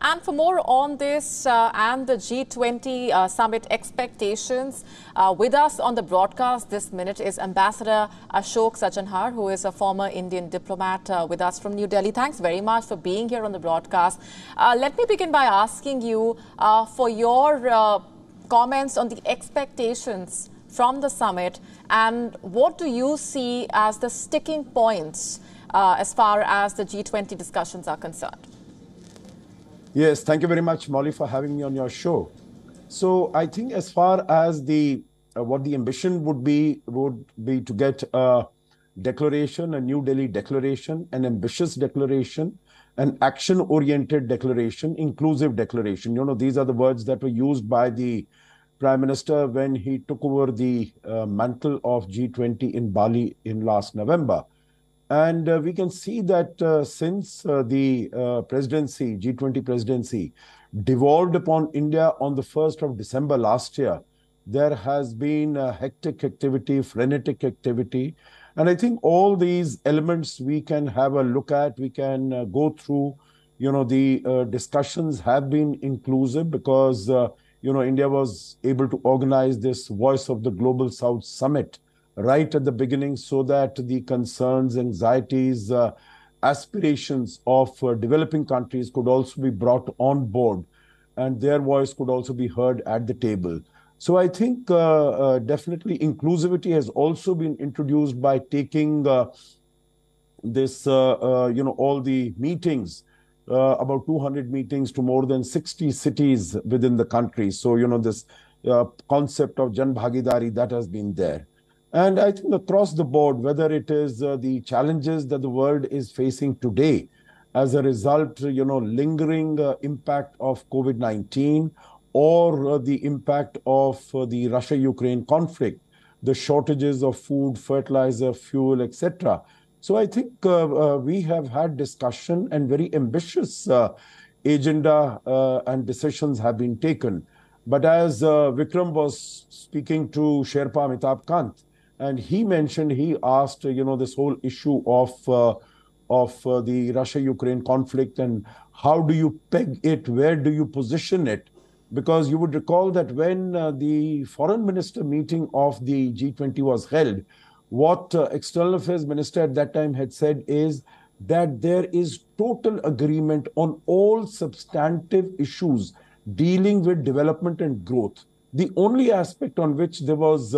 And for more on this and the G20 summit expectations, with us on the broadcast this minute is Ambassador Ashok Sajanhar, who is a former Indian diplomat with us from New Delhi. Thanks very much for being here on the broadcast. Let me begin by asking you for your comments on the expectations from the summit, and what do you see as the sticking points as far as the G20 discussions are concerned? Yes, thank you very much, Molly, for having me on your show. So I think as far as the what the ambition would be to get a declaration, a New Delhi declaration, an ambitious declaration, an action-oriented declaration, inclusive declaration. You know, these are the words that were used by the Prime Minister when he took over the mantle of G20 in Bali in last November. And we can see that since the presidency, G20 presidency, devolved upon India on the 1st of December last year, there has been hectic activity, frenetic activity. And I think all these elements we can have a look at, we can go through. You know, the discussions have been inclusive because, you know, India was able to organize this Voice of the Global South Summit right at the beginning, so that the concerns, anxieties, aspirations of developing countries could also be brought on board and their voice could also be heard at the table. So I think definitely inclusivity has also been introduced by taking this, you know, all the meetings, about 200 meetings to more than 60 cities within the country. So, you know, this concept of Jan Bhagidari, that has been there. And I think across the board, whether it is the challenges that the world is facing today as a result, you know, lingering impact of COVID-19 or the impact of the Russia-Ukraine conflict, the shortages of food, fertilizer, fuel, etc. So I think we have had discussion and very ambitious agenda and decisions have been taken. But as Vikram was speaking to Sherpa Amitabh Kant, and he mentioned, he asked, you know, this whole issue of the Russia-Ukraine conflict and how do you peg it, where do you position it? Because you would recall that when the foreign minister meeting of the G20 was held, what External Affairs Minister at that time had said is that there is total agreement on all substantive issues dealing with development and growth. The only aspect on which there was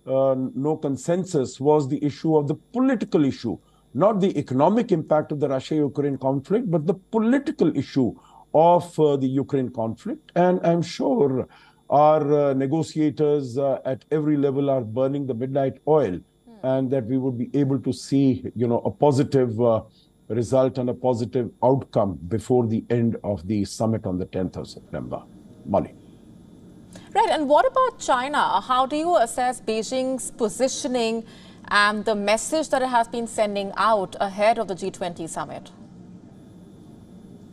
no consensus was the issue of the political issue, not the economic impact of the Russia-Ukraine conflict, but the political issue of the Ukraine conflict. And I'm sure our negotiators at every level are burning the midnight oil, and that we would be able to see, you know, a positive result and a positive outcome before the end of the summit on the 10th of September. Molly. Right, and what about China? How do you assess Beijing's positioning and the message that it has been sending out ahead of the G20 summit?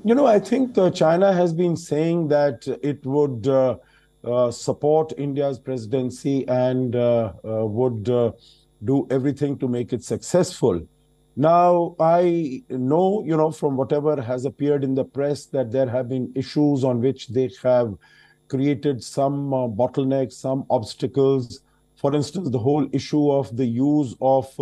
You know, I think China has been saying that it would support India's presidency and would do everything to make it successful. Now, I know, you know, from whatever has appeared in the press that there have been issues on which they have created some bottlenecks, some obstacles. For instance, the whole issue of the use of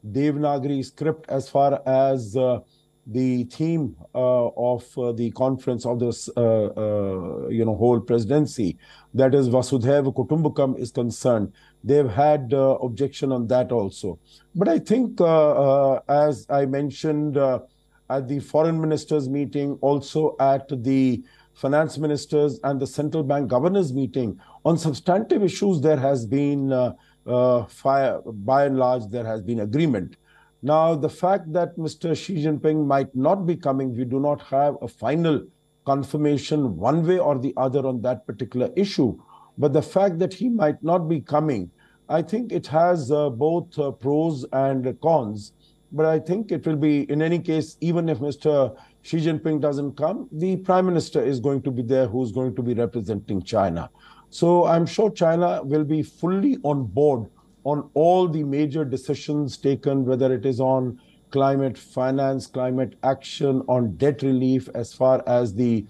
Devanagari script as far as the theme of the conference of this, you know, whole presidency, that is Vasudhaiva Kutumbakam, is concerned. They've had objection on that also. But I think, as I mentioned at the foreign ministers meeting, also at the finance ministers and the central bank governors meeting, on substantive issues, there has been, by and large, there has been agreement. Now, the fact that Mr. Xi Jinping might not be coming, we do not have a final confirmation one way or the other on that particular issue. But the fact that he might not be coming, I think it has both pros and cons. But I think it will be, in any case, even if Mr. Xi Jinping doesn't come, the Prime Minister is going to be there who's going to be representing China. So I'm sure China will be fully on board on all the major decisions taken, whether it is on climate finance, climate action, on debt relief, as far as the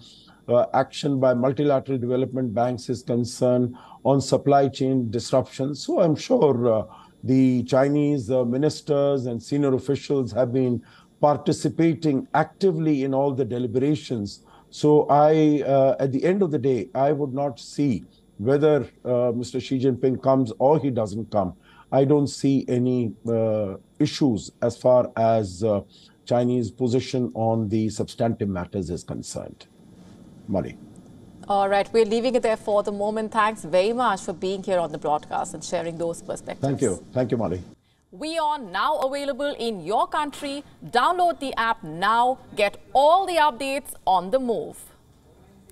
action by multilateral development banks is concerned, on supply chain disruptions. So I'm sure the Chinese ministers and senior officials have been participating actively in all the deliberations. So at the end of the day, I would not see whether Mr. Xi Jinping comes or he doesn't come. I don't see any issues as far as Chinese position on the substantive matters is concerned. Molly. All right, we're leaving it there for the moment. Thanks very much for being here on the broadcast and sharing those perspectives. Thank you. Thank you, Molly. WION now available in your country. Download the app now. Get all the updates on the move.